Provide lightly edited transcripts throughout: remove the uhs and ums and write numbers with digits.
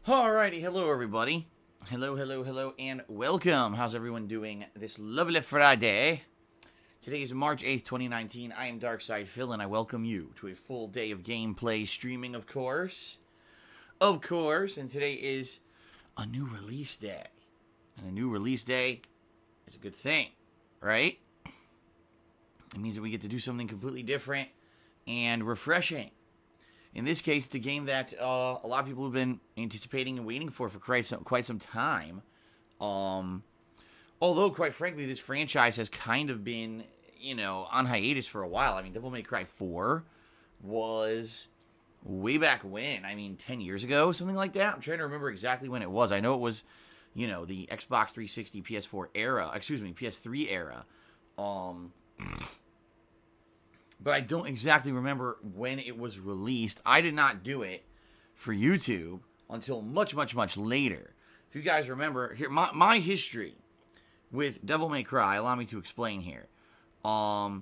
Alrighty, hello everybody. Hello, and welcome. How's everyone doing this lovely Friday? Today is March 8th, 2019. I am Darkside Phil, and I welcome you to a full day of gameplay streaming, of course. And today is a new release day. And a new release day is a good thing, right? It means that we get to do something completely different and refreshing. In this case, it's a game that a lot of people have been anticipating and waiting for quite some time. Although, quite frankly, this franchise has kind of been, on hiatus for a while. I mean, Devil May Cry 4 was way back when. I mean, 10 years ago, something like that. I'm trying to remember exactly when it was. I know it was, the Xbox 360, PS4 era. Excuse me, PS3 era. But I don't exactly remember when it was released. I did not do it for YouTube until much later. If you guys remember, here my history with Devil May Cry, allow me to explain here. I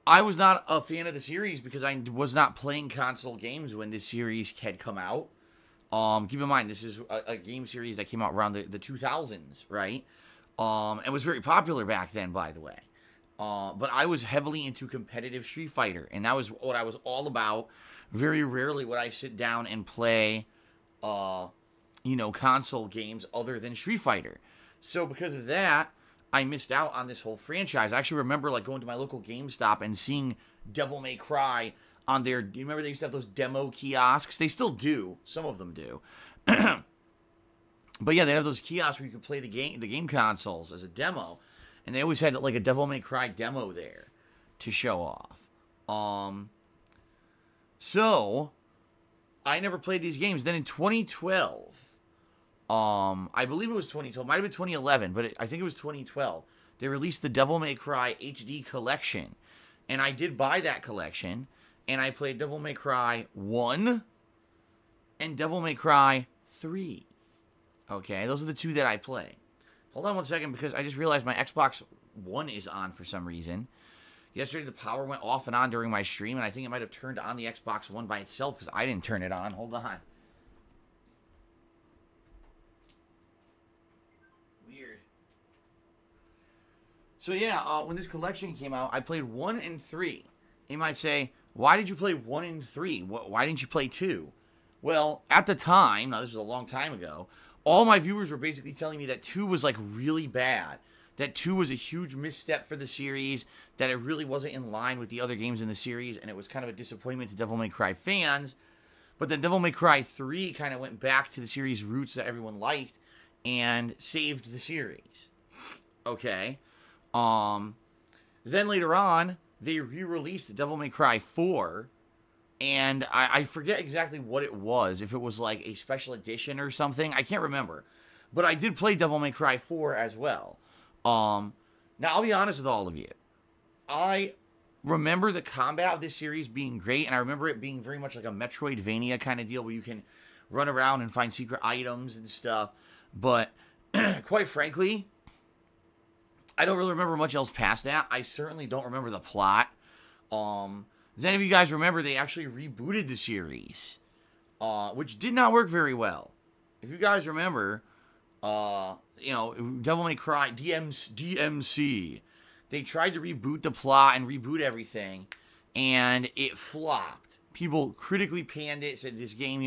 was not a fan of the series because I was not playing console games when this series had come out. Keep in mind, this is a game series that came out around the 2000s, right? And was very popular back then, by the way. But I was heavily into competitive Street Fighter, and that was what I was all about. Very rarely would I sit down and play, console games other than Street Fighter. So because of that, I missed out on this whole franchise. I actually remember going to my local GameStop and seeing Devil May Cry on their. Do you remember they used to have those demo kiosks? They still do. Some of them do. But yeah, they have those kiosks where you could play the game consoles as a demo. And they always had like a Devil May Cry demo there to show off. So I never played these games. Then in 2012, I believe it was 2012, might have been 2011, but I think it was 2012. They released the Devil May Cry HD collection, and I did buy that collection, and I played Devil May Cry 1 and Devil May Cry 3. Okay, those are the two that I played. Hold on one second, because I just realized my Xbox One is on for some reason. Yesterday, the power went off and on during my stream, and I think it might have turned on the Xbox One by itself, because I didn't turn it on. Hold on. Weird. So yeah, when this collection came out, I played 1 and 3. You might say, why did you play 1 and 3? Why didn't you play 2? Well, at the time, now this was a long time ago, all my viewers were basically telling me that 2 was like really bad. That 2 was a huge misstep for the series. That it really wasn't in line with the other games in the series. And it was kind of a disappointment to Devil May Cry fans. But then Devil May Cry 3 kind of went back to the series roots that everyone liked. And saved the series. Okay. Then later on, they re-released Devil May Cry 4. And I forget exactly what it was, if it was like a special edition or something. I can't remember. But I did play Devil May Cry 4 as well. Now, I'll be honest with all of you. I remember the combat of this series being great, and I remember it being very much like a Metroidvania kind of deal where you can run around and find secret items and stuff. But, quite frankly, I don't really remember much else past that. I certainly don't remember the plot. Then, if you guys remember, they actually rebooted the series, which did not work very well. If you guys remember, Devil May Cry, DMC, they tried to reboot the plot and reboot everything, and it flopped. People critically panned it, said this game,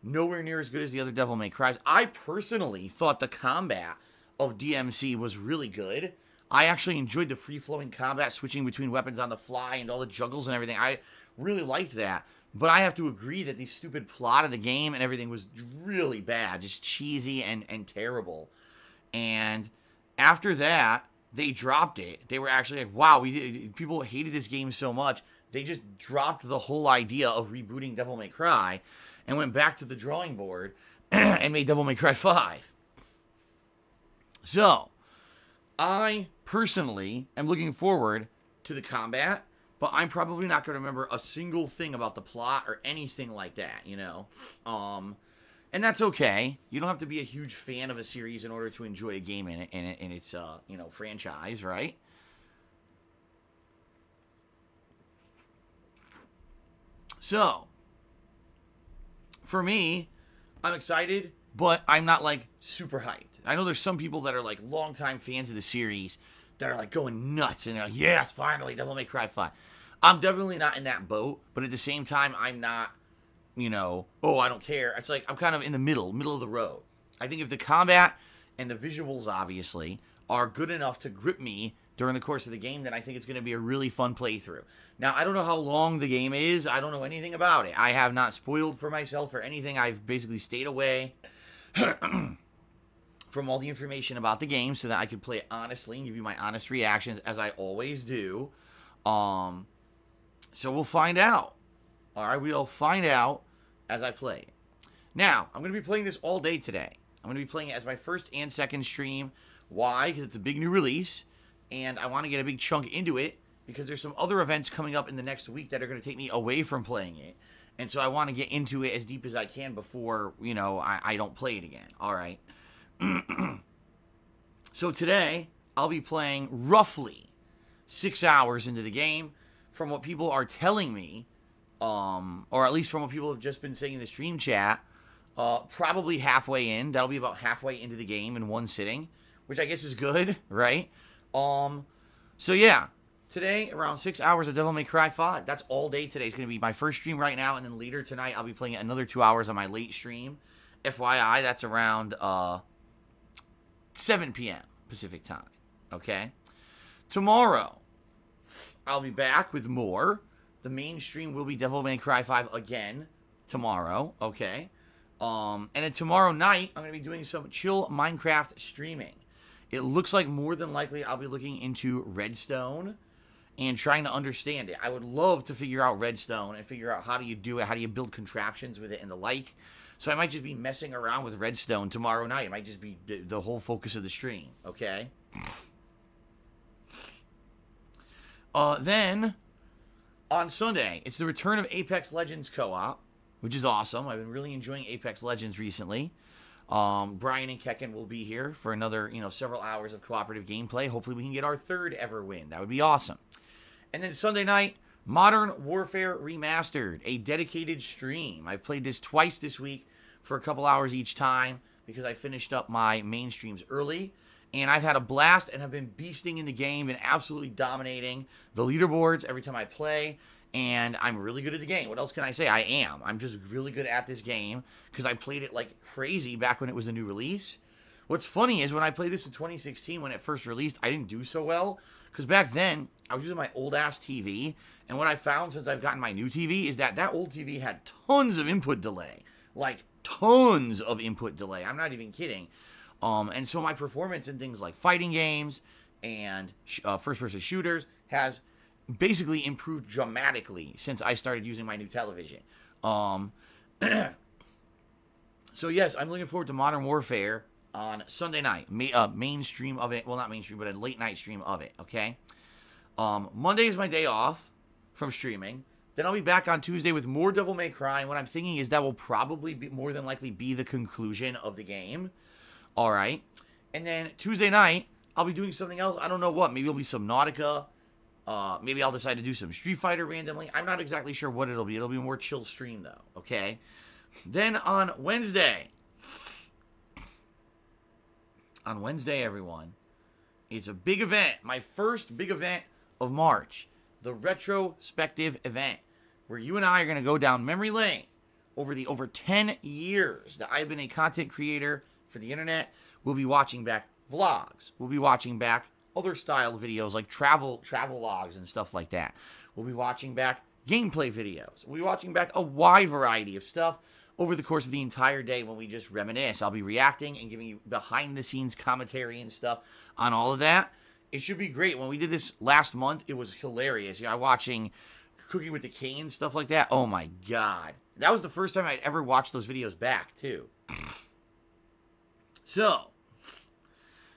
nowhere near as good as the other Devil May Cries. I personally thought the combat of DMC was really good. I actually enjoyed the free-flowing combat, switching between weapons on the fly and all the juggles and everything. I really liked that. But I have to agree that the stupid plot of the game and everything was really bad. Just cheesy and terrible. And after that, they dropped it. They were actually like, wow, people hated this game so much. They just dropped the whole idea of rebooting Devil May Cry and went back to the drawing board and made Devil May Cry 5. So, I personally am looking forward to the combat, but I'm probably not going to remember a single thing about the plot or anything like that, And that's okay. You don't have to be a huge fan of a series in order to enjoy a game in its franchise, right? So, for me, I'm excited, but I'm not, like, super hyped. I know there's some people that are, like, longtime fans of the series that are, like, going nuts, and they're like, yes, finally, Devil May Cry 5. I'm definitely not in that boat, but at the same time, I'm not, you know, oh, I don't care. It's like, I'm kind of in the middle of the road. I think if the combat and the visuals, obviously, are good enough to grip me during the course of the game, then I think it's going to be a really fun playthrough. Now, I don't know how long the game is. I don't know anything about it. I have not spoiled for myself or anything. I've basically stayed away from all the information about the game so that I could play it honestly and give you my honest reactions, as I always do. So we'll find out. All right, we'll find out as I play. Now, I'm going to be playing this all day today. I'm going to be playing it as my first and second stream. Why? Because it's a big new release, and I want to get a big chunk into it because there's some other events coming up in the next week that are going to take me away from playing it. And so I want to get into it as deep as I can before, you know, I don't play it again. All right. So today, I'll be playing roughly 6 hours into the game. From what people are telling me, or at least from what people have just been saying in the stream chat, probably halfway in. That'll be about halfway into the game in one sitting, which I guess is good, right? So yeah, today, around 6 hours of Devil May Cry 5. That's all day today. It's going to be my first stream right now, and then later tonight, I'll be playing another 2 hours on my late stream. FYI, that's around 7 p.m. Pacific time, okay? Tomorrow, I'll be back with more. The main stream will be Devil May Cry 5 again tomorrow, okay? And then tomorrow night, I'm going to be doing some chill Minecraft streaming. It looks like more than likely I'll be looking into Redstone and trying to understand it. I would love to figure out Redstone and figure out how do you do it, how do you build contraptions with it and the like. So I might just be messing around with Redstone tomorrow night. It might just be the whole focus of the stream, okay? Then, on Sunday, it's the return of Apex Legends Co-op, which is awesome. I've been really enjoying Apex Legends recently. Brian and Kekken will be here for another, several hours of cooperative gameplay. Hopefully we can get our third ever win. That would be awesome. And then Sunday night, Modern Warfare Remastered, a dedicated stream. I played this twice this week for a couple hours each time because I finished up my main streams early. And I've had a blast and have been beasting in the game and absolutely dominating the leaderboards every time I play. And I'm really good at the game. What else can I say? I am. I'm just really good at this game because I played it like crazy back when it was a new release. What's funny is when I played this in 2016 when it first released, I didn't do so well because back then I was using my old-ass TV. And what I found since I've gotten my new TV is that old TV had tons of input delay. Like, tons of input delay. I'm not even kidding. And so my performance in things like fighting games and first-person shooters has basically improved dramatically since I started using my new television. So yes, I'm looking forward to Modern Warfare on Sunday night. Mainstream of it. Well, not mainstream, but a late-night stream of it, okay? Monday is my day off from streaming. Then I'll be back on Tuesday with more Devil May Cry. And what I'm thinking is that will probably be more than likely be the conclusion of the game. All right. And then Tuesday night, I'll be doing something else. I don't know what. Maybe it'll be some Nautica. Maybe I'll decide to do some Street Fighter randomly. I'm not exactly sure what it'll be. It'll be a more chill stream, though. Okay. Then on Wednesday. On Wednesday, everyone, it's a big event. My first big event of March. The Retrospective event. Where you and I are going to go down memory lane over the over 10 years that I've been a content creator for the internet. We'll be watching back vlogs. We'll be watching back other style videos like travel logs and stuff like that. We'll be watching back gameplay videos. We'll be watching back a wide variety of stuff over the course of the entire day when we just reminisce. I'll be reacting and giving you behind the scenes commentary and stuff on all of that. It should be great. When we did this last month, it was hilarious. I'm watching Cooking with the King and stuff like that. Oh my God. That was the first time I'd ever watched those videos back too. So,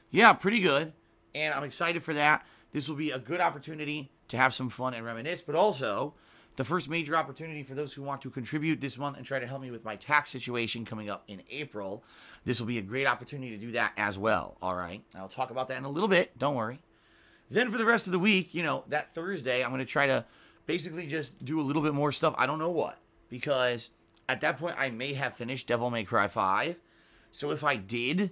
yeah, pretty good, and I'm excited for that. This will be a good opportunity to have some fun and reminisce, but also the first major opportunity for those who want to contribute this month and try to help me with my tax situation coming up in April. This will be a great opportunity to do that as well, all right? I'll talk about that in a little bit, don't worry. Then for the rest of the week, that Thursday, I'm going to try to basically just do a little bit more stuff. I don't know what, because At that point, I may have finished Devil May Cry 5. So if I did,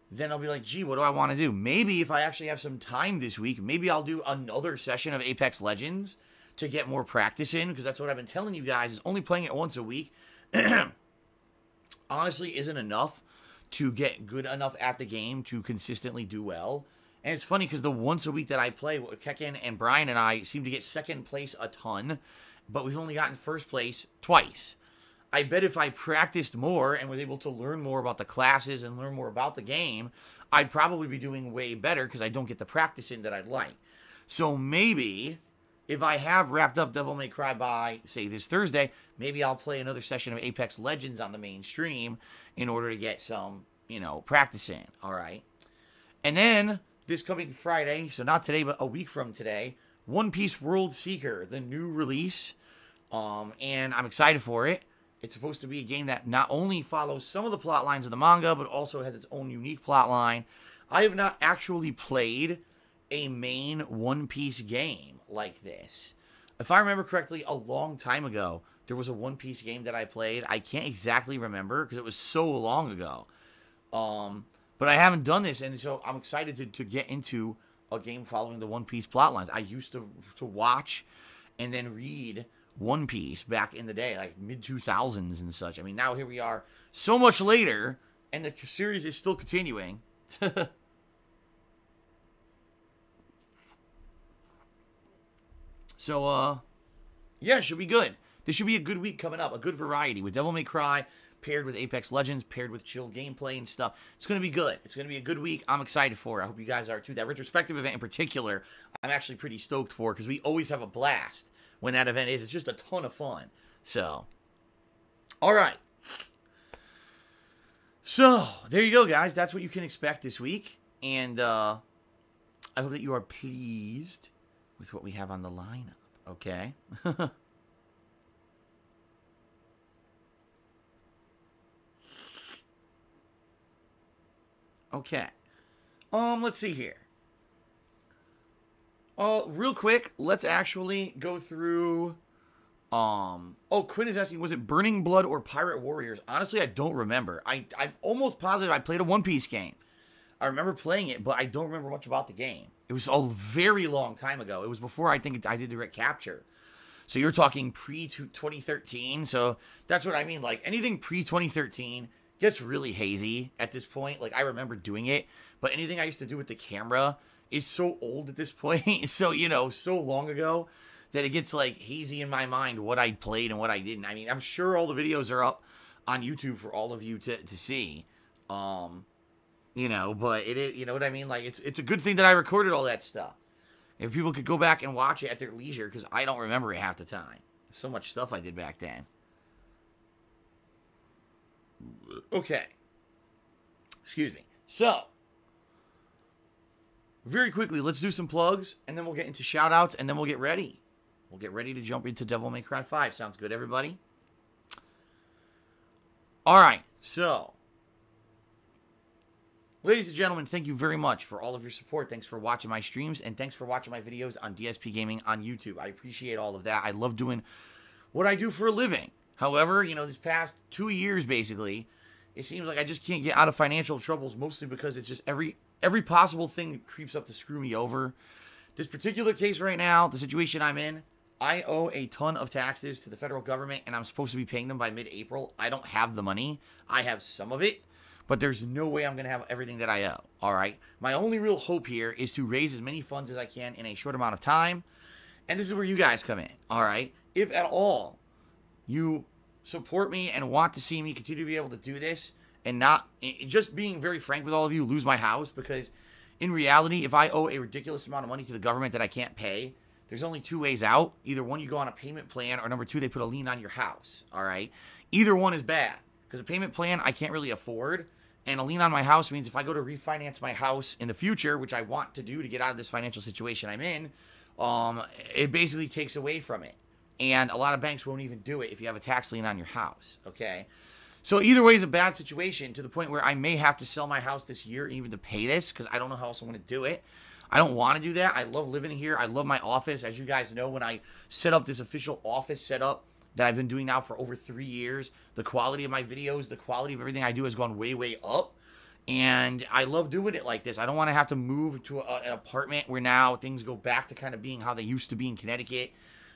then I'll be like, gee, what do I want to do? Maybe if I actually have some time this week, maybe I'll do another session of Apex Legends to get more practice in, because that's what I've been telling you guys, is only playing it once a week honestly isn't enough to get good enough at the game to consistently do well. And it's funny because the once a week that I play, Kekken and Brian and I seem to get second place a ton, but we've only gotten first place twice. I bet if I practiced more and was able to learn more about the classes and learn more about the game, I'd probably be doing way better because I don't get the practice in that I'd like. So maybe if I have wrapped up Devil May Cry by, say, this Thursday, maybe I'll play another session of Apex Legends on the main stream in order to get some, you know, practice in, all right? And then, this coming Friday, so not today, but a week from today, One Piece World Seeker, the new release, and I'm excited for it. It's supposed to be a game that not only follows some of the plot lines of the manga, but also has its own unique plot line. I have not actually played a main One Piece game like this. If I remember correctly, a long time ago, there was a One Piece game that I played. I can't exactly remember because it was so long ago. But I haven't done this, and so I'm excited to get into a game following the One Piece plot lines. I used to watch and then read One Piece back in the day, like mid-2000s and such. I mean, now here we are so much later, and the series is still continuing. So, yeah, it should be good. This should be a good week coming up, a good variety with Devil May Cry, paired with Apex Legends, paired with chill gameplay and stuff. It's going to be good. It's going to be a good week. I'm excited for it. I hope you guys are too. That retrospective event in particular, I'm actually pretty stoked for because we always have a blast when that event is. It's just a ton of fun. So, all right. So, there you go, guys. That's what you can expect this week. And I hope that you are pleased with what we have on the lineup. Okay? Okay. Let's see here. Real quick, let's actually go through, oh, Quinn is asking, was it Burning Blood or Pirate Warriors? Honestly, I don't remember. I'm almost positive I played a One Piece game. I remember playing it, but I don't remember much about the game. It was a very long time ago. It was before I think I did direct capture. So you're talking pre-2013. So that's what I mean. Like, anything pre-2013 gets really hazy at this point. Like, I remember doing it, but anything I used to do with the camera is so old at this point. So, you know, so long ago that it gets, like, hazy in my mind what I played and what I didn't. I mean, I'm sure all the videos are up on YouTube for all of you to see. You know, but it is, you know what I mean? Like, it's a good thing that I recorded all that stuff. If people could go back and watch it at their leisure, because I don't remember it half the time. So much stuff I did back then. Okay. Excuse me. So, very quickly, let's do some plugs, and then we'll get into shoutouts, and then we'll get ready. We'll get ready to jump into Devil May Cry 5. Sounds good, everybody? All right, so, ladies and gentlemen, thank you very much for all of your support. Thanks for watching my streams, and thanks for watching my videos on DSPGaming on YouTube. I appreciate all of that. I love doing what I do for a living. However, you know, these past 2 years, basically, it seems like I just can't get out of financial troubles, mostly because it's just every possible thing that creeps up to screw me over. This particular case right now, the situation I'm in, I owe a ton of taxes to the federal government, and I'm supposed to be paying them by mid-April. I don't have the money. I have some of it, but there's no way I'm going to have everything that I owe, all right? My only real hope here is to raise as many funds as I can in a short amount of time, and this is where you guys come in, all right? If at all you support me and want to see me continue to be able to do this and not, just being very frank with all of you, lose my house, because in reality, if I owe a ridiculous amount of money to the government that I can't pay, there's only two ways out. Either one, you go on a payment plan, or number two, they put a lien on your house, all right? Either one is bad, because a payment plan I can't really afford, and a lien on my house means if I go to refinance my house in the future, which I want to do to get out of this financial situation I'm in, it basically takes away from it. And a lot of banks won't even do it if you have a tax lien on your house, okay? So either way is a bad situation, to the point where I may have to sell my house this year even to pay this, because I don't know how else I'm going to do it. I don't want to do that. I love living here. I love my office. As you guys know, when I set up this official office setup, that I've been doing now for over 3 years. The quality of my videos, the quality of everything I do has gone way, way up. And I love doing it like this. I don't want to have to move to an apartment where now things go back to kind of being how they used to be in Connecticut.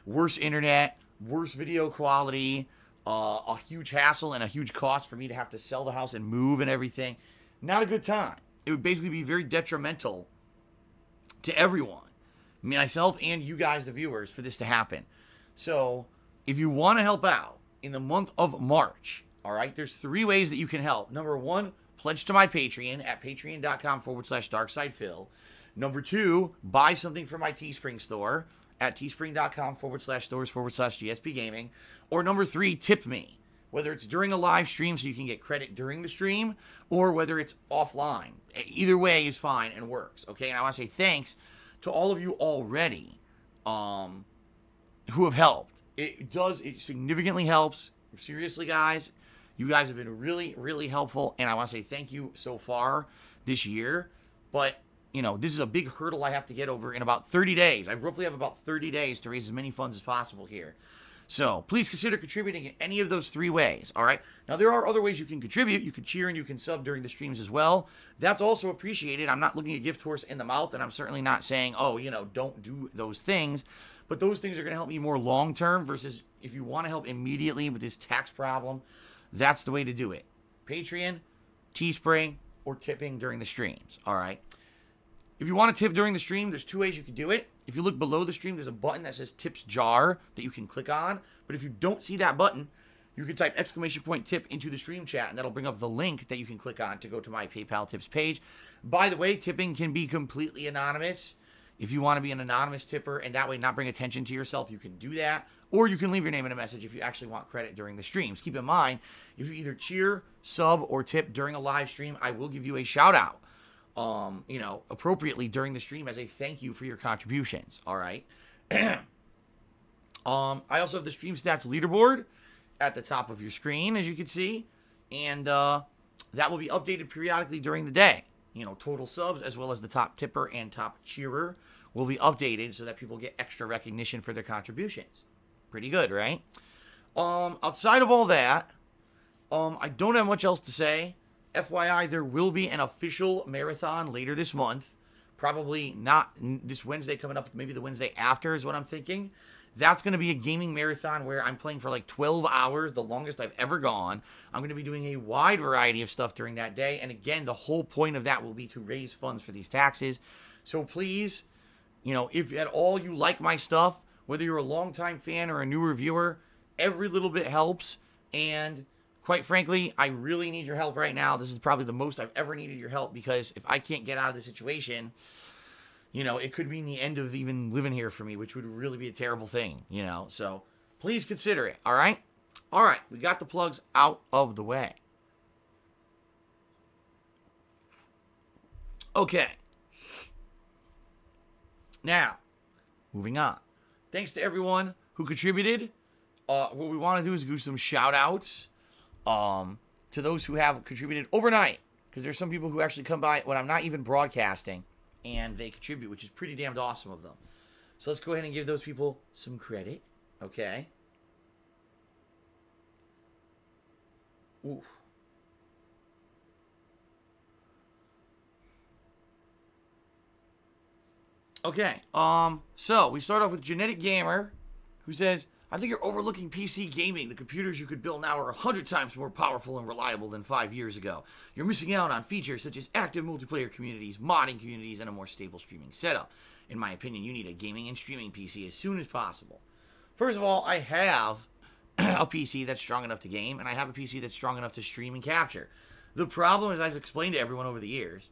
Worse internet, worse video quality, a huge hassle and a huge cost for me to have to sell the house and move and everything. Not a good time. It would basically be very detrimental to everyone, myself and you guys, the viewers, for this to happen. So if you want to help out in the month of March, all right, there's 3 ways that you can help. Number 1, pledge to my Patreon at patreon.com/darksidephil. Number 2, buy something from my Teespring store at teespring.com/stores/DSPGaming. Or number 3, tip me, whether it's during a live stream so you can get credit during the stream, or whether it's offline. Either way is fine and works, okay? And I want to say thanks to all of you already who have helped. It significantly helps. Seriously, guys, you guys have been really, really helpful, and I want to say thank you so far this year. But, you know, this is a big hurdle I have to get over in about 30 days. I roughly have about 30 days to raise as many funds as possible here. So please consider contributing in any of those 3 ways, all right? Now, there are other ways you can contribute. You can cheer and you can sub during the streams as well. That's also appreciated. I'm not looking a gift horse in the mouth, and I'm certainly not saying, oh, you know, don't do those things. But those things are going to help me more long-term versus if you want to help immediately with this tax problem, that's the way to do it. Patreon, Teespring, or tipping during the streams, all right? If you want to tip during the stream, there's 2 ways you can do it. If you look below the stream, there's a button that says Tips Jar that you can click on. But if you don't see that button, you can type !tip into the stream chat, and that'll bring up the link that you can click on to go to my PayPal tips page. By the way, tipping can be completely anonymous. If you want to be an anonymous tipper and that way not bring attention to yourself, you can do that. Or you can leave your name in a message if you actually want credit during the streams. Keep in mind, if you either cheer, sub, or tip during a live stream, I will give you a shout out, you know, appropriately during the stream as a thank you for your contributions. All right. I also have the stream stats leaderboard at the top of your screen, as you can see. And that will be updated periodically during the day. You know, total subs as well as the top tipper and top cheerer will be updated so that people get extra recognition for their contributions. Pretty good, right? Outside of all that, I don't have much else to say. FYI, there will be an official marathon later this month. Probably not this Wednesday coming up, maybe the Wednesday after is what I'm thinking. That's going to be a gaming marathon where I'm playing for like 12 hours, the longest I've ever gone. I'm going to be doing a wide variety of stuff during that day. And again, the whole point of that will be to raise funds for these taxes. So please, you know, if at all you like my stuff, whether you're a longtime fan or a newer viewer, every little bit helps. And quite frankly, I really need your help right now. This is probably the most I've ever needed your help, because if I can't get out of the situation, you know, it could mean the end of even living here for me, which would really be a terrible thing, you know. So please consider it, all right? All right, we got the plugs out of the way. Okay. Now, moving on. Thanks to everyone who contributed. What we want to do is do some shout-outs to those who have contributed overnight, because there's some people who actually come by when I'm not even broadcasting, and they contribute, which is pretty damned awesome of them. So let's go ahead and give those people some credit, okay? Ooh. Okay, so we start off with Genetic Gamer, who says, I think you're overlooking PC gaming. The computers you could build now are 100 times more powerful and reliable than 5 years ago. You're missing out on features such as active multiplayer communities, modding communities, and a more stable streaming setup. In my opinion, you need a gaming and streaming PC as soon as possible. First of all, I have a PC that's strong enough to game, and I have a PC that's strong enough to stream and capture. The problem, as I've explained to everyone over the years,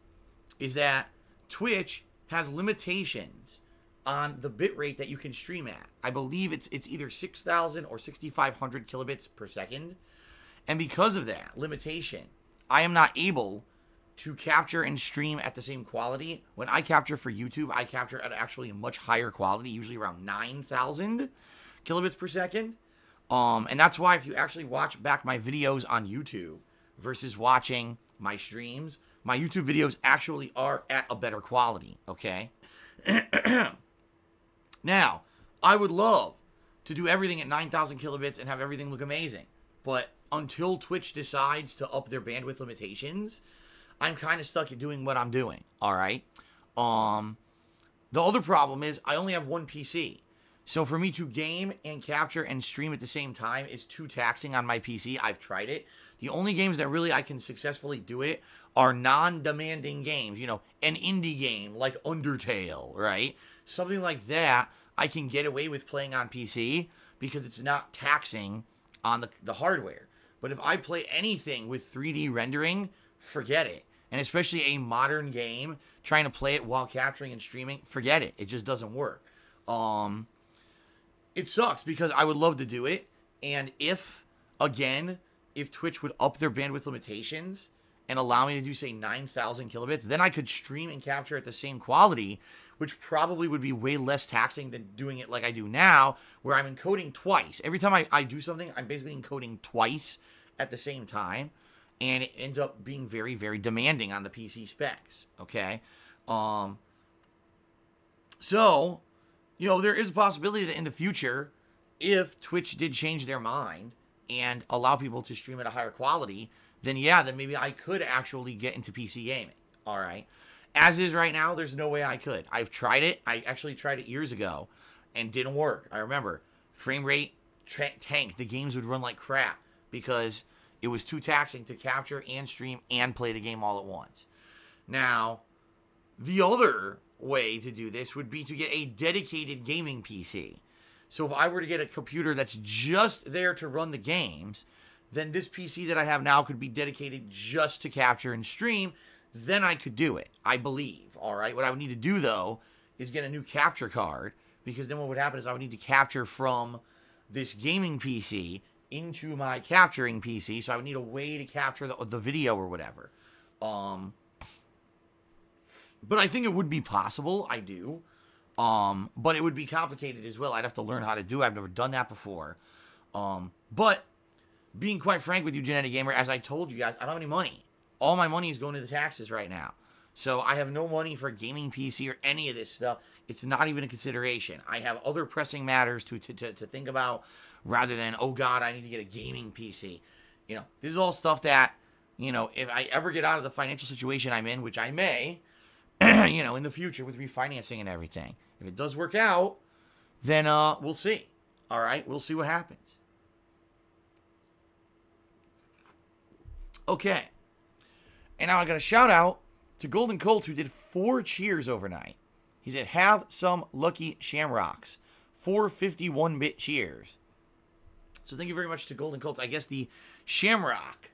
is that Twitch has limitations on the bitrate that you can stream at. I believe it's either 6,000 or 6,500 kilobits per second. And because of that limitation, I am not able to capture and stream at the same quality. When I capture for YouTube, I capture at actually a much higher quality, usually around 9,000 kilobits per second. And that's why if you actually watch back my videos on YouTube versus watching my streams, my YouTube videos actually are at a better quality, okay? Now, I would love to do everything at 9,000 kilobits and have everything look amazing. But until Twitch decides to up their bandwidth limitations, I'm kind of stuck at doing what I'm doing, all right? The other problem is I only have one PC. So for me to game and capture and stream at the same time is too taxing on my PC. I've tried it. The only games that really I can successfully do it are non-demanding games. You know, an indie game like Undertale, right? Something like that I can get away with playing on PC because it's not taxing on the hardware. But if I play anything with 3D rendering, forget it. And especially a modern game, trying to play it while capturing and streaming, forget it. It just doesn't work. It sucks because I would love to do it. And if Twitch would up their bandwidth limitations and allow me to do, say, 9,000 kilobits, then I could stream and capture at the same quality, which probably would be way less taxing than doing it like I do now, where I'm encoding twice. Every time I do something, I'm basically encoding twice at the same time. And it ends up being very, very demanding on the PC specs, okay? So, you know, there is a possibility that in the future, if Twitch did change their mind and allow people to stream at a higher quality, then yeah, then maybe I could actually get into PC gaming, all right? As is right now, there's no way I could. I've tried it. I actually tried it years ago and didn't work. I remember frame rate tanked. The games would run like crap because it was too taxing to capture and stream and play the game all at once. Now, the other way to do this would be to get a dedicated gaming PC. So if I were to get a computer that's just there to run the games, then this PC that I have now could be dedicated just to capture and stream. Then I could do it, I believe. All right. What I would need to do, though, is get a new capture card, because then what would happen is I would need to capture from this gaming PC into my capturing PC, so I would need a way to capture the video or whatever. But I think it would be possible. I do. But it would be complicated as well. I'd have to learn how to do it. I've never done that before. But being quite frank with you, Genetic Gamer, as I told you guys, I don't have any money. All my money is going to the taxes right now. So I have no money for a gaming PC or any of this stuff. It's not even a consideration. I have other pressing matters to think about rather than, oh God, I need to get a gaming PC. You know, this is all stuff that, you know, if I ever get out of the financial situation I'm in, which I may, you know, in the future with refinancing and everything, if it does work out, then we'll see. All right, we'll see what happens. Okay. And now I got a shout out to Golden Colt, who did 4 cheers overnight. He said, have some lucky shamrocks. 4 51-bit cheers. So thank you very much to Golden Colts. I guess the shamrock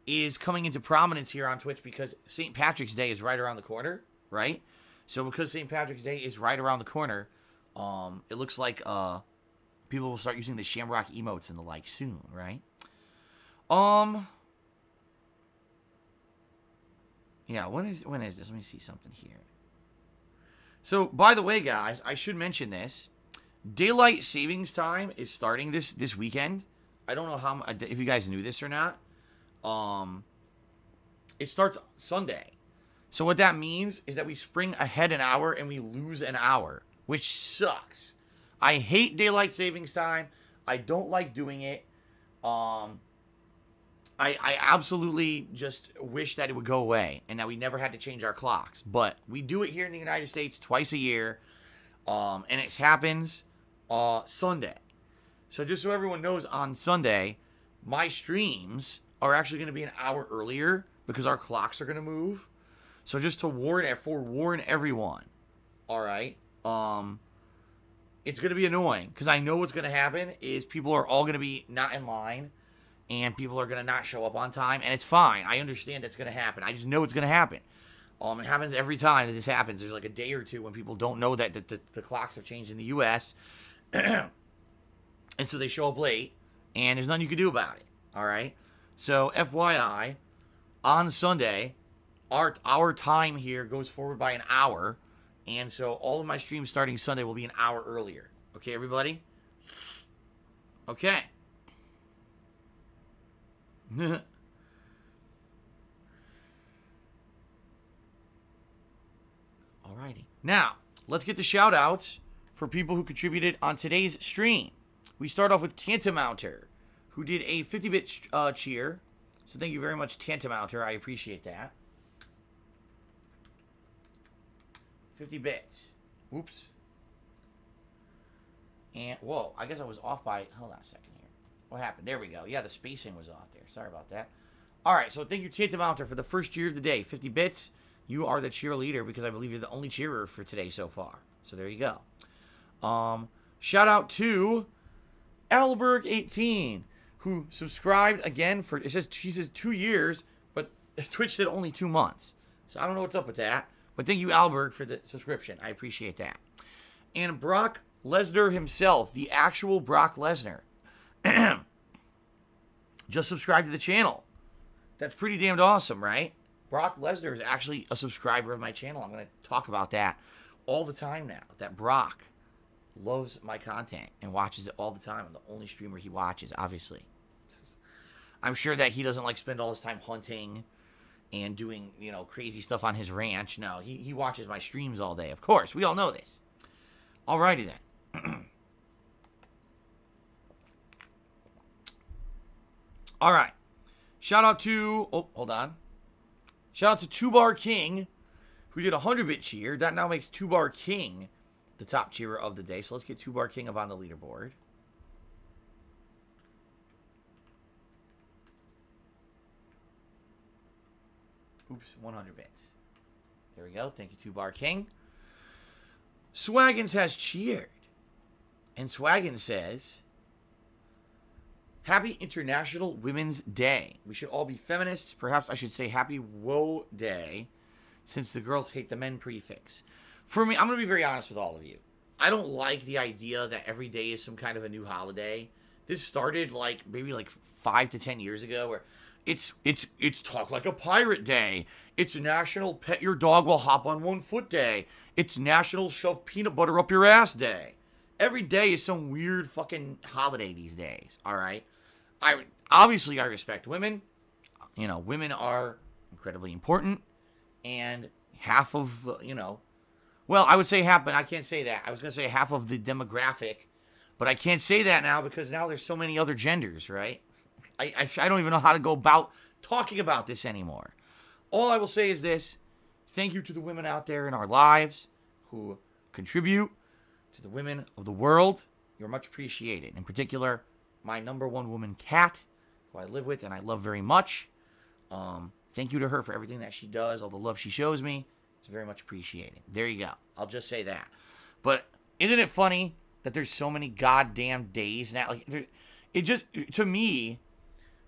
is coming into prominence here on Twitch because St. Patrick's Day is right around the corner, right? So because St. Patrick's Day is right around the corner, it looks like people will start using the shamrock emotes and the like soon, right? Yeah, when is this? Let me see something here. So, by the way, guys, I should mention this. Daylight savings time is starting this weekend. I don't know if you guys knew this or not. It starts Sunday. So what that means is that we spring ahead an hour and we lose an hour, which sucks. I hate daylight savings time. I don't like doing it. I absolutely just wish that it would go away and that we never had to change our clocks. But we do it here in the United States twice a year, and it happens Sunday. So just so everyone knows, on Sunday, my streams are actually going to be an hour earlier because our clocks are going to move. So just to forewarn everyone, all right, it's going to be annoying because I know what's going to happen is people are all going to be not in line. And people are going to not show up on time. And it's fine. I understand that's going to happen. I just know it's going to happen. It happens every time that this happens. There's like a day or two when people don't know that the clocks have changed in the U.S. And so they show up late. And there's nothing you can do about it. All right? So, FYI, on Sunday, our time here goes forward by an hour. And so all of my streams starting Sunday will be an hour earlier. Okay, everybody? Okay. Alrighty. Now, let's get the shout outs for people who contributed on today's stream. We start off with Tantamounter, who did a 50-bit cheer. So thank you very much, Tantamounter. I appreciate that. 50 bits. Oops. And, whoa, I guess I was off by, hold on a second here. What happened? There we go. Yeah, the spacing was off there. Sorry about that. All right, so thank you, Tantamounter, for the first cheer of the day. 50 bits. You are the cheerleader because I believe you're the only cheerer for today so far. So there you go. Shout out to Alberg18, who subscribed again for, it says, he says 2 years, but Twitch said only 2 months. So I don't know what's up with that. But thank you, Alberg, for the subscription. I appreciate that. And Brock Lesnar himself, the actual Brock Lesnar, just subscribed to the channel. That's pretty damned awesome, right? Brock Lesnar is actually a subscriber of my channel. I'm going to talk about that all the time now. That Brock loves my content and watches it all the time. I'm the only streamer he watches, obviously. I'm sure that he doesn't like spend all his time hunting and doing, you know, crazy stuff on his ranch. No, he watches my streams all day. Of course, we all know this. Alrighty then. All right. Shout out to, oh, hold on. Shout out to 2 Bar King, who did a 100-bit cheer. That now makes 2 Bar King the top cheerer of the day. So let's get 2 Bar King up on the leaderboard. Oops, 100 bits. There we go. Thank you, 2 Bar King. Swaggins has cheered. And Swaggins says, Happy International Women's Day. We should all be feminists. Perhaps I should say Happy Woe Day, since the girls hate the men prefix. For me, I'm going to be very honest with all of you. I don't like the idea that every day is some kind of a new holiday. This started like maybe like 5 to 10 years ago, where it's Talk Like a Pirate Day. It's National Pet Your Dog While Hop on One Foot Day. It's National Shove Peanut Butter Up Your Ass Day. Every day is some weird fucking holiday these days, all right? Obviously, I respect women. You know, women are incredibly important. And half of, you know, well, I would say half, but I can't say that. I was going to say half of the demographic, but I can't say that now because now there's so many other genders, right? I don't even know how to go about talking about this anymore. All I will say is this. Thank you to the women out there in our lives who contribute to the women of the world. You're much appreciated. In particular, my #1 woman, Kat, who I live with and I love very much. Thank you to her for everything that she does, all the love she shows me. It's very much appreciated. There you go. I'll just say that. But isn't it funny that there's so many goddamn days now? Like, it just, to me,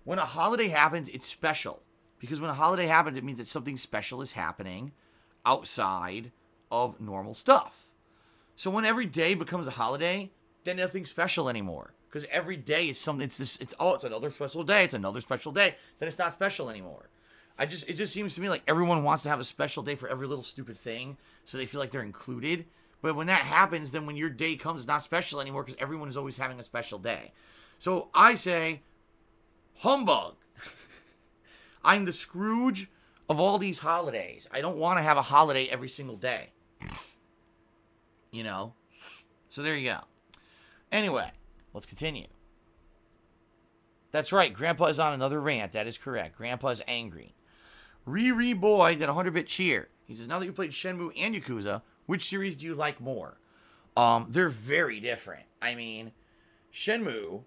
when a holiday happens, it's special. Because when a holiday happens, it means that something special is happening outside of normal stuff. So when every day becomes a holiday, then nothing's special anymore. Because every day is something, it's another special day, it's another special day, then it's not special anymore. It just seems to me like everyone wants to have a special day for every little stupid thing, so they feel like they're included. But when that happens, then when your day comes, it's not special anymore because everyone is always having a special day. So I say, humbug. I'm the Scrooge of all these holidays. I don't want to have a holiday every single day. You know? So there you go. Anyway, let's continue. That's right. Grandpa is on another rant. That is correct. Grandpa is angry. Riri Boy did a 100-bit cheer. He says, now that you played Shenmue and Yakuza, which series do you like more? They're very different. I mean, Shenmue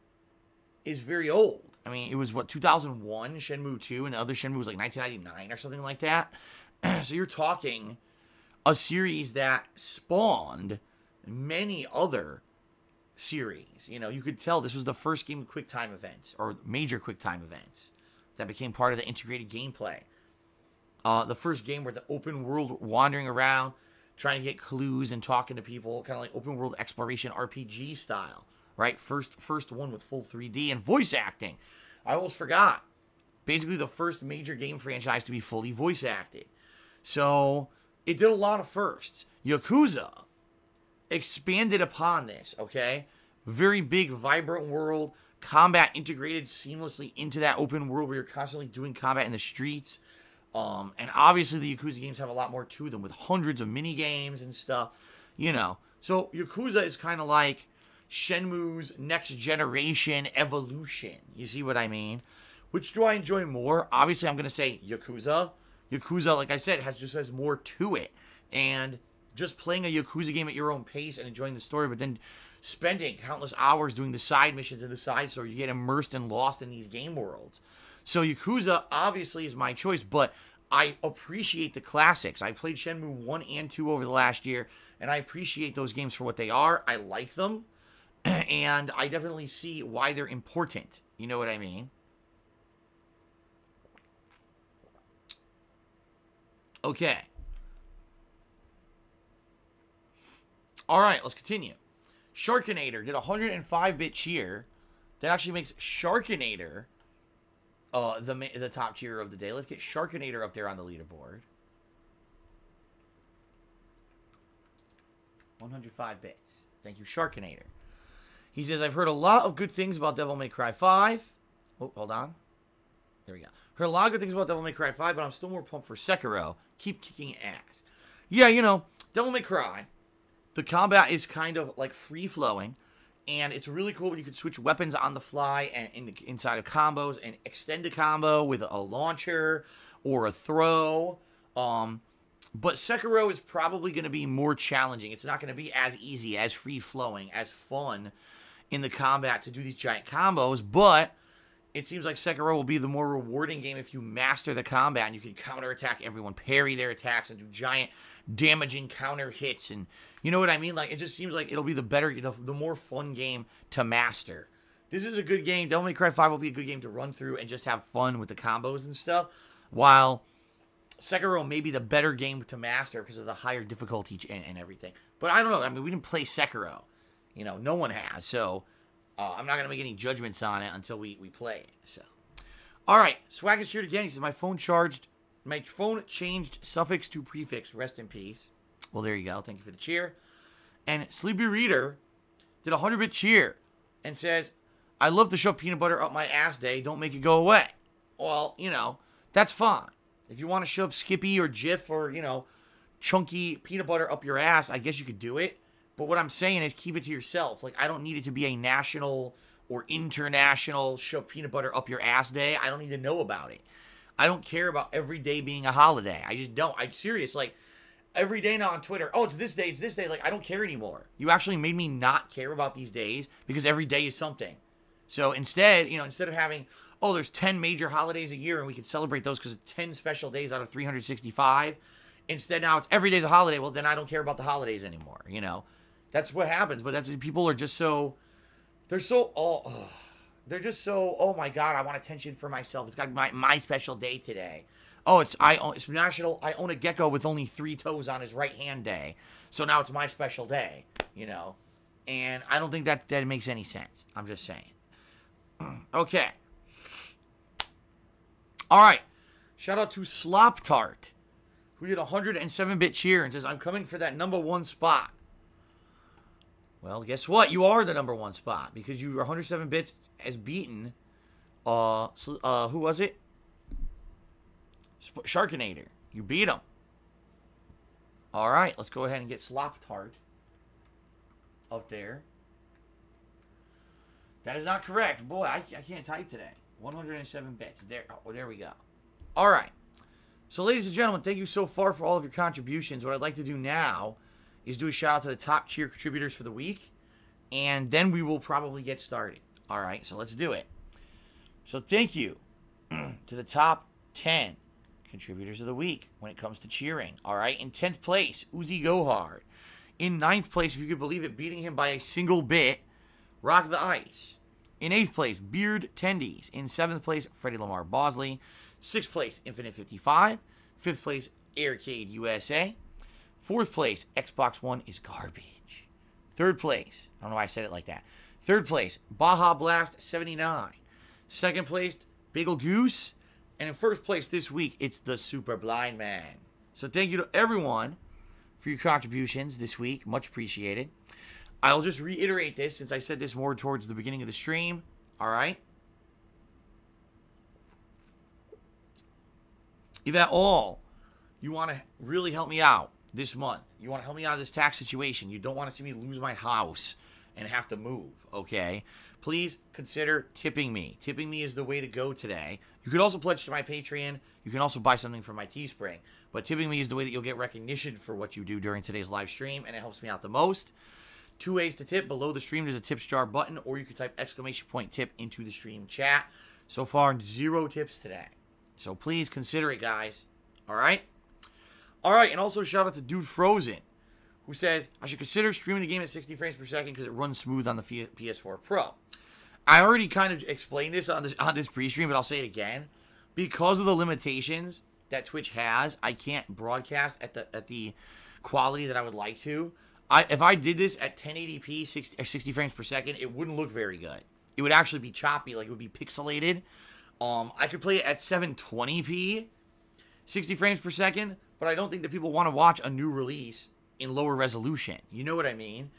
is very old. I mean, it was, what, 2001, Shenmue 2, and the other Shenmue was like 1999 or something like that. So you're talking a series that spawned many other series. You know, you could tell this was the first game of QuickTime events, or major QuickTime events, that became part of the integrated gameplay. The first game where the open world wandering around, trying to get clues and talking to people, kind of like open world exploration RPG style, right? First one with full 3D and voice acting. I almost forgot. Basically the first major game franchise to be fully voice acted. So it did a lot of firsts. Yakuza expanded upon this, okay? Very big, vibrant world. Combat integrated seamlessly into that open world where you're constantly doing combat in the streets. And obviously the Yakuza games have a lot more to them with hundreds of mini games and stuff, you know. So Yakuza is kind of like, Shenmue's next generation evolution. You see what I mean? Which do I enjoy more? Obviously, I'm going to say Yakuza. Yakuza, like I said, just has more to it. And just playing a Yakuza game at your own pace and enjoying the story, but then spending countless hours doing the side missions in the side story, you get immersed and lost in these game worlds. So Yakuza obviously is my choice, but I appreciate the classics. I played Shenmue 1 and 2 over the last year, and I appreciate those games for what they are. I like them, and I definitely see why they're important. You know what I mean? Okay. All right, let's continue. Sharkinator did 105-bit cheer. That actually makes Sharkinator the top cheer of the day. Let's get Sharkinator up there on the leaderboard. 105 bits. Thank you, Sharkinator. He says, I've heard a lot of good things about Devil May Cry 5. Oh, hold on. There we go. Heard a lot of good things about Devil May Cry 5, but I'm still more pumped for Sekiro. Keep kicking ass. Yeah, you know, Devil May Cry, the combat is kind of like free-flowing, and it's really cool when you can switch weapons on the fly and inside of combos and extend a combo with a launcher or a throw. But Sekiro is probably going to be more challenging. It's not going to be as easy, as free-flowing, as fun in the combat to do these giant combos, but it seems like Sekiro will be the more rewarding game if you master the combat and you can counterattack everyone, parry their attacks, and do giant damaging counter hits. And you know what I mean? Like, it just seems like it'll be the more fun game to master. This is a good game. Devil May Cry 5 will be a good game to run through and just have fun with the combos and stuff, while Sekiro may be the better game to master because of the higher difficulty and everything. But I don't know. I mean, we didn't play Sekiro. You know, no one has. So I'm not going to make any judgments on it until we play it. So, all right. Swag is cheered again. He says, my phone changed suffix to prefix. Rest in peace. Well, there you go. Thank you for the cheer. And Sleepy Reader did a 100-bit cheer and says, I love to shove peanut butter up my ass day. Don't make it go away. Well, you know, that's fine. If you want to shove Skippy or Jif or, you know, chunky peanut butter up your ass, I guess you could do it. But what I'm saying is keep it to yourself. Like, I don't need it to be a national or international shove peanut butter up your ass day. I don't need to know about it. I don't care about every day being a holiday. I just don't. I'm serious. Like, every day now on Twitter, oh, it's this day, it's this day. Like, I don't care anymore. You actually made me not care about these days because every day is something. So instead, you know, instead of having, oh, there's 10 major holidays a year and we can celebrate those because 10 special days out of 365. Instead, now it's every day's a holiday. Well, then I don't care about the holidays anymore, you know. That's what happens, but that's people are just so, they're just so, oh my God, I want attention for myself. It's got to be my special day today. Oh, it's national, I own a gecko with only 3 toes on his right hand day. So now it's my special day, you know. And I don't think that makes any sense. I'm just saying. Okay. All right. Shout out to Slop Tart, who did a 107-bit cheer and says, I'm coming for that #1 spot. Well, guess what? You are the #1 spot because you were 107 bits as beaten. Who was it? Sharkinator. You beat him. All right, let's go ahead and get Slop Tart up there. That is not correct. Boy, I can't type today. 107 bits. There we go. All right. So, ladies and gentlemen, thank you so far for all of your contributions. What I'd like to do now is do a shout out to the top tier contributors for the week, and then we will probably get started. All right, so let's do it. So thank you to the top 10 contributors of the week when it comes to cheering. All right, in 10th place, Uzi Gohard. In 9th place, if you could believe it, beating him by a single bit, Rock the Ice. In 8th place, Beard Tendies. In 7th place, Freddie Lamar Bosley. 6th place, Infinite 55. 5th place, Aircade USA. 4th place, Xbox One is garbage. 3rd place, I don't know why I said it like that. 3rd place, Baja Blast 79. 2nd place, Bagel Goose. And in 1st place this week, it's the Super Blind Man. So thank you to everyone for your contributions this week. Much appreciated. I'll just reiterate this since I said this more towards the beginning of the stream. All right. If at all you want to really help me out this month, you want to help me out of this tax situation, you don't want to see me lose my house and have to move, okay? Please consider tipping me. Tipping me is the way to go today. You could also pledge to my Patreon. You can also buy something from my Teespring. But tipping me is the way that you'll get recognition for what you do during today's live stream, and it helps me out the most. 2 ways to tip. Below the stream, there's a tips jar button, or you can type !tip into the stream chat. So far, 0 tips today. So please consider it, guys. All right? All right, and also shout out to Dude Frozen, who says, I should consider streaming the game at 60 frames per second because it runs smooth on the PS4 Pro. I already kind of explained this on this pre-stream, but I'll say it again. Because of the limitations that Twitch has, I can't broadcast at the quality that I would like to. If I did this at 1080p, 60 frames per second, it wouldn't look very good. It would actually be choppy, like it would be pixelated. I could play it at 720p, 60 frames per second, but I don't think that people want to watch a new release in lower resolution. You know what I mean?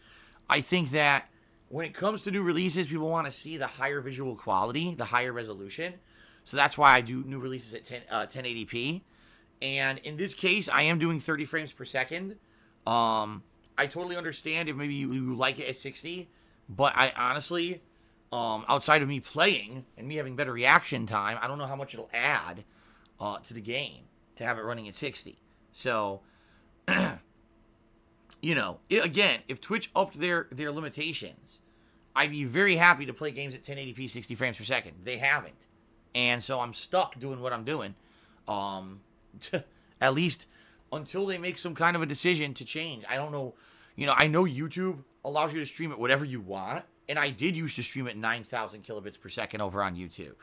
I think that when it comes to new releases, people want to see the higher visual quality, the higher resolution. So that's why I do new releases at 1080p. And in this case, I am doing 30 frames per second. I totally understand if maybe you like it at 60, but I honestly, outside of me playing and me having better reaction time, I don't know how much it'll add to the game to have it running at 60. So, you know, again, if Twitch upped their limitations, I'd be very happy to play games at 1080p 60 frames per second. They haven't. And so I'm stuck doing what I'm doing. At least until they make some kind of a decision to change. I don't know. You know, I know YouTube allows you to stream it whatever you want. And I did used to stream at 9,000 kilobits per second over on YouTube.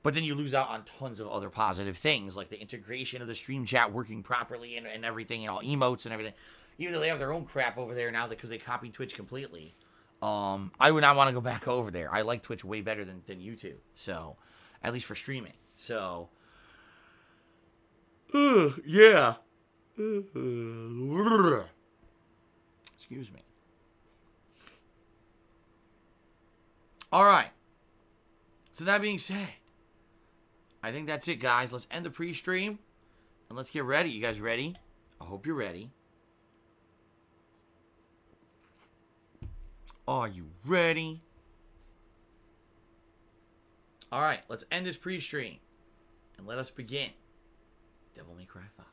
But then you lose out on tons of other positive things, like the integration of the stream chat working properly and everything, and all emotes and everything. Even though they have their own crap over there now because they copied Twitch completely. I would not want to go back over there. I like Twitch way better than YouTube. So, at least for streaming. So, yeah. Excuse me. All right. So that being said, I think that's it, guys. Let's end the pre-stream and let's get ready. You guys ready? I hope you're ready. Are you ready? All right, let's end this pre-stream and let us begin Devil May Cry 5.